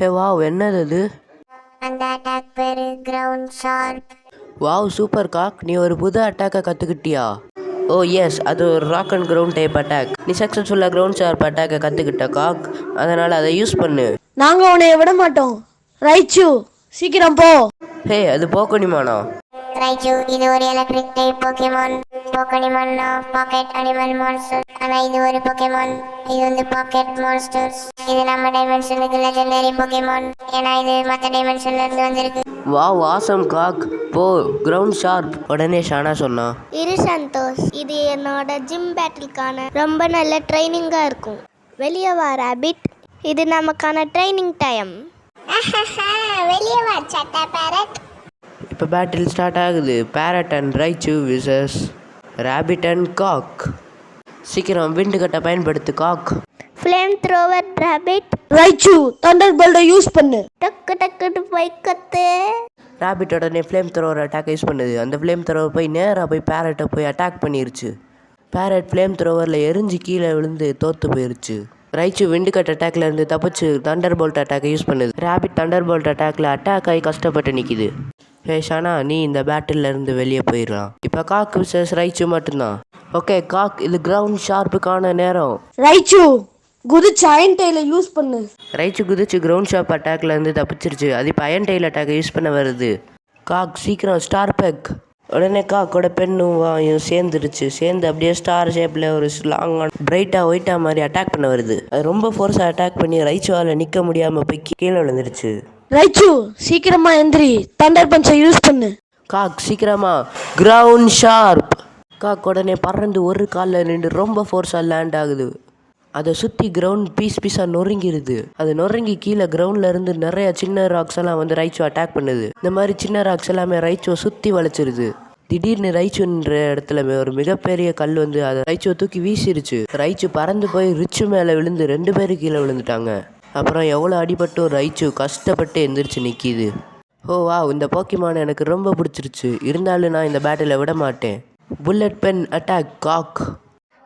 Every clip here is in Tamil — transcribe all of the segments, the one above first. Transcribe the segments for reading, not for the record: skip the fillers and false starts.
ஹே வாவ், என்னது அது? அந்த அட்டாக் பேரு கிரவுண்ட் ஷார்ப். வாவ், சூப்பர் காக், நீ ஒரு புது அட்டாக்கை கற்றுக்கிட்டியா? ஓ எஸ், அது ஒரு rock and ground type attack. நீ சக்ஸஸ்ஃபுல்லாக கிரவுண்ட் ஷார்ப் அட்டாக்கை கற்றுக்கிட்ட காக், அதனால் அதை யூஸ் பண்ணு. நாங்க உன்னை விட மாட்டோம். ரைச்சு, சீக்கிரம் போ. ஹே, அது போக்கனிமானா? ரைச்சு, இது ஒரு எலக்ட்ரிக் டைப் போக்கேமான். போக்கனிமான்னா பாக்கெட் அனிமல் மான்ஸ்டர். ஆனா இது ஒரு போக்கேமான். இது வந்து பாக்கெட் மான்ஸ்டர்ஸ். இது நம்ம டைமென்ஷனுக்கு லெஜெண்டரி போக்கேமான். ஏன்னா இது மற்ற டைமென்ஷன்ல இருந்து வந்திருக்கு. வாவ், ஆசம் காக், போ கிரவுண்ட் ஷார்ப். உடனே ஷானா சொன்னா. இரு சந்தோஷ், இது என்னோட ஜிம் பேட்டிலுக்கான ரொம்ப நல்ல ட்ரைனிங்காக இருக்கும். வெளியே வா ராபிட், இது நமக்கான ட்ரைனிங் டைம். வெளியே வா சட்டா பேரட். இப்போ பேட்டில் ஸ்டார்ட் ஆகுது. Parrot and Raichu vicious rabbit and cock. சீக்கிரம் விண்டு கட்டை பயன்படுத்து cock. Flame thrower rabbit. Raichu, thunder போல்ட்டை யூஸ் பண்ணு. டக்கு டக்குன்னு போய் கத்து. ராபிட் உடனே ஃப்ளேம் த்ரோவர் அட்டாக் யூஸ் பண்ணுது. அந்த ஃப்ளேம் த்ரோவர் போய் நேராக போய் பேரட்டை போய் அட்டாக் பண்ணிருச்சு. பேரட் ஃப்ளேம் த்ரோவரில் எரிஞ்சு கீழே விழுந்து தோற்று போயிருச்சு. ரைச்சு விண்டு கட் அட்டாக்ல இருந்து தப்பிச்சு தண்டர் போல்ட் அட்டாக்கை யூஸ் பண்ணுது. ராபிட் தண்டர் போல்ட் அட்டாக்ல அட்டாக் ஆகி கஷ்டப்பட்டு நிற்கிது. ஹே ஷானா, நீ இந்த பேட்டில் இருந்து வெளியே போயிடலாம். இப்போ காக் விசஸ் ரைச்சு மட்டும்தான். ஓகே காக், இது கிரவுண்ட் ஷார்ப்புக்கான நேரம். ரைச்சு, குதிச்சு அயன் டெயிலை யூஸ் பண்ணு. ரைச்சு குதிச்சு கிரவுண்ட் ஷார்ப் அட்டாக்ல இருந்து தப்பிச்சிருச்சு. அது இப்போ அயன் டெயில் அட்டாக்கை யூஸ் பண்ண வருது. காக் சீக்கிரம் ஸ்டார் பேக். உடனே காக்கோட பெண்ணும் வாயும் சேர்ந்து அப்படியே ஸ்டார் ஷேப்பில் ஒரு லாங்கான பிரைட்டாக ஒயிட்டாக மாதிரி அட்டாக் பண்ண வருது. அது ரொம்ப ஃபோர்ஸாக அட்டாக் பண்ணி ரைச்சுவால் நிற்க முடியாமல் போய் கீழே விழுந்துருச்சு. ரைச்சு, சீக்கிரமா எந்திரி, தண்டர் பஞ்சை யூஸ் பண்ணு. காக் சீக்கிரமா கிரவுண்ட் ஷார்ப். காக் உடனே பறந்து ஒரு காலில் நின்று ரொம்ப ஃபோர்ஸாக லேண்ட் ஆகுது. அதை சுற்றி கிரவுண்ட் பீஸாக நொறுங்கிடுது. அது நொறுங்கி கீழே கிரவுண்டில் இருந்து நிறைய சின்ன ராக்ஸ் எல்லாம் வந்து ரைச்சு அட்டாக் பண்ணுது. இந்த மாதிரி சின்ன ராக்ஸ் எல்லாமே ரைச்சுவை சுற்றி வளைச்சிருது. திடீர்னு ரைச்சுன்ற இடத்துல ஒரு மிகப்பெரிய கல் வந்து அதை ரைச்சுவை தூக்கி வீசிருச்சு. ரைச்சு பறந்து போய் ரிச்சு மேலே விழுந்து 2 பேரு கீழே விழுந்துட்டாங்க. அப்புறம் எவ்வளோ அடிபட்டும் ரைச்சு கஷ்டப்பட்டு எந்திரிச்சு நிற்கிது. ஓ வா, இந்த போக்கிமான் எனக்கு ரொம்ப பிடிச்சிருச்சு. இருந்தாலும் நான் இந்த பேட்டில் விட மாட்டேன். புல்லட் பென் அட்டாக் காக்.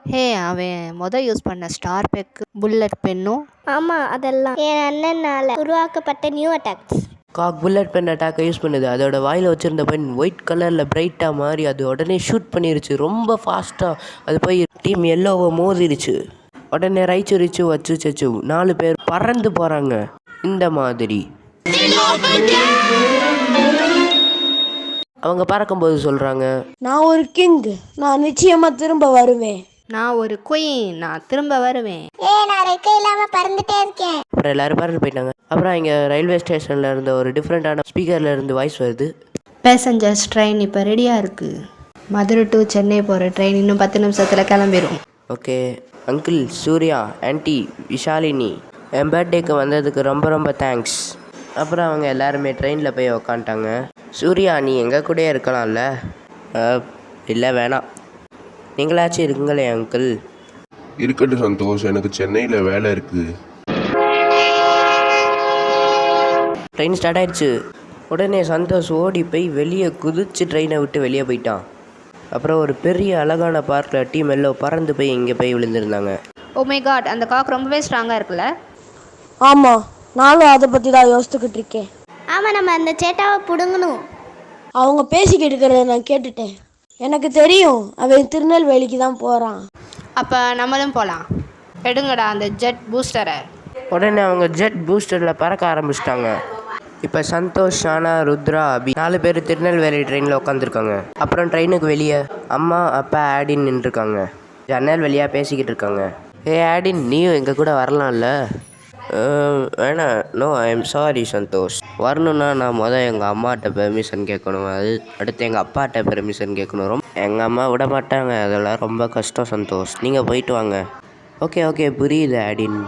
ஹே, அவன் யூஸ் பண்ண ஸ்டார் பெக் புல்லட் பென்னும். ஆமாம், அதெல்லாம் என் அண்ணனால் உருவாக்கப்பட்ட நியூ அட்டாக்ஸ். காக் புல்லட் பென் அட்டாக்கை யூஸ் பண்ணுது. அதோட வாயில் வச்சுருந்த பென் ஒயிட் கலரில் பிரைட்டாக மாறி அது உடனே ஷூட் பண்ணிருச்சு. ரொம்ப ஃபாஸ்ட்டாக அது போய் டீம் எல்லோவை மோதிருச்சு. உடனே ரிச்சு வச்சு 4 பேர் பறந்து போகிறாங்க. இந்த மாதிரி அவங்க பறக்கும்போது சொல்கிறாங்க, நான் ஒரு கிங், நான் நிச்சயமா திரும்ப வருவேன். நான் ஒரு குயின், நான் திரும்ப வருவேன். நான் ரெக்க இல்லாம பறந்துட்டே இருக்கேன். அப்புறம் எல்லாரும் பறந்து போயிட்டாங்க. அப்புறம் இங்கே ரயில்வே ஸ்டேஷனில் இருந்த ஒரு டிஃப்ரெண்ட்டான ஸ்பீக்கரில் இருந்து வாய்ஸ் வருது. பேசஞ்சர்ஸ் ட்ரெயின் இப்போ ரெடியாக இருக்குது. மதுரை டு சென்னை போகிற ட்ரெயின் இன்னும் 10 நிமிஷத்தில் கிளம்பிடும். Okay uncle, Surya, aunty, Vishalini, என் பர்த்டேக்கு வந்ததுக்கு ரொம்ப ரொம்ப தேங்க்ஸ். அப்புறம் அவங்க எல்லாருமே ட்ரெயினில் போய் உக்காந்துட்டாங்க. சூர்யா, நீ எங்கள் கூடயே இருக்கலாம்ல? இல்லை வேணாம், நீங்களாச்சும் இருக்குங்களே அங்கிள். இருக்கட்டும் சந்தோஷ், எனக்கு சென்னையில் வேலை இருக்குது. ட்ரெயின் ஸ்டார்ட் ஆயிடுச்சு. உடனே சந்தோஷ் ஓடி போய் வெளியே குதிச்சு ட்ரெயினை விட்டு வெளியே போயிட்டான். அப்புறம் ஒரு பெரிய அழகான பார்க்கில் டீம் எல்லோ பறந்து போய் இங்கே போய் விழுந்திருந்தாங்க. ஓ மை காட், அந்த காக் ரொம்பவே ஸ்ட்ராங்காக இருக்குல்ல? ஆமாம், நானும் அதை பற்றி தான் யோசித்துக்கிட்டு இருக்கேன். ஆமாம், நம்ம அந்த சேட்டாவை பிடுங்கணும். அவங்க பேசிக்கிட்டு இருக்கிறத நான் கேட்டுட்டேன். எனக்கு தெரியும் அவன் திருநெல்வேலிக்கு தான் போகிறான். அப்போ நம்மளும் போகலாம். எடுங்கடா அந்த ஜெட் பூஸ்டரை. உடனே அவங்க ஜெட் பூஸ்டரில் பறக்க ஆரம்பிச்சிட்டாங்க. இப்போ சந்தோஷ், ஷானா, ருத்ரா, அபி 4 பேர் திருநெல்வேலி ட்ரெயினில் உட்காந்துருக்காங்க. அப்புறம் ட்ரெயினுக்கு வெளியே அம்மா, அப்பா, ஆடின் நின்றுருக்காங்க. ஜன்னல் வெளியாக பேசிக்கிட்டு இருக்காங்க. ஏ ஆடின், நீயும் எங்கள் கூட வரலாம்ல? வேணாம், no, I am sorry Santhosh. வரணுன்னா நான் எங்கள் அம்மாட்ட பெர்மிஷன் கேட்கணும். அடுத்து எங்கள் அப்பாட்ட பெர்மிஷன் கேட்கணும். எங்கள் அம்மா விட மாட்டாங்க, அதெல்லாம் ரொம்ப கஷ்டம் சந்தோஷ். நீங்கள் போயிட்டு வாங்க. ஓகே புரியுது ஆடின்.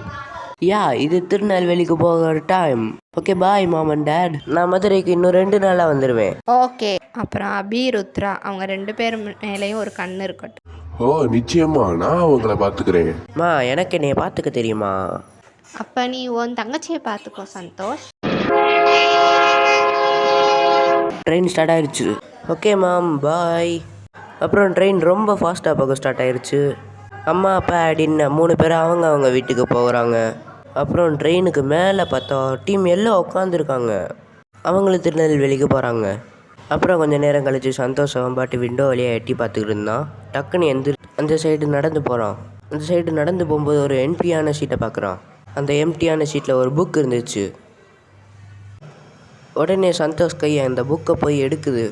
இது திருநெல்வேலிக்கு போகிற time. Okay bye mom and dad. நான் மதுரைக்கு இன்னும் 2 நாளாக வந்துடுவேன். ஓகே. அப்புறம் அபி, ருத்ரா அவங்க 2 பேர் மேலேயும் ஒரு கண் இருக்கட்டும். ஓ நிச்சயமா, நான் அவங்கள பார்த்துக்கிறேன். மா, எனக்கு என்னைய பார்த்துக்க தெரியுமா? அப்போ நீ உன் தங்கச்சியை பார்த்துக்கோ சந்தோஷ். ட்ரெயின் ஸ்டார்ட் ஆயிடுச்சு. ஓகே மாம், பாய். அப்புறம் ட்ரெயின் ரொம்ப ஃபாஸ்ட்டாக போக ஸ்டார்ட் ஆயிடுச்சு. அம்மா, அப்பா, ஆடின்னு 3 பேர் அவங்க வீட்டுக்கு போகிறாங்க. அப்புறம் ட்ரெயினுக்கு மேலே பார்த்தா டீம் எல்லாம் உட்காந்துருக்காங்க. அவங்களும் திருநெல்வேலிக்கு போகிறாங்க. அப்புறம் கொஞ்சம் நேரம் கழித்து சந்தோஷம் பாட்டு விண்டோ வழியாக எட்டி பார்த்துக்கிட்டு இருந்தான். டக்குன்னு அந்த சைடு நடந்து போகிறான். அந்த சைடு நடந்து போகும்போது ஒரு எம்டியான சீட்டை பார்க்குறான். அந்த எம்டியான சீட்டில் ஒரு புக் இருந்துச்சு. உடனே சந்தோஷ் கையை அந்த புக்கை போய் எடுக்குது.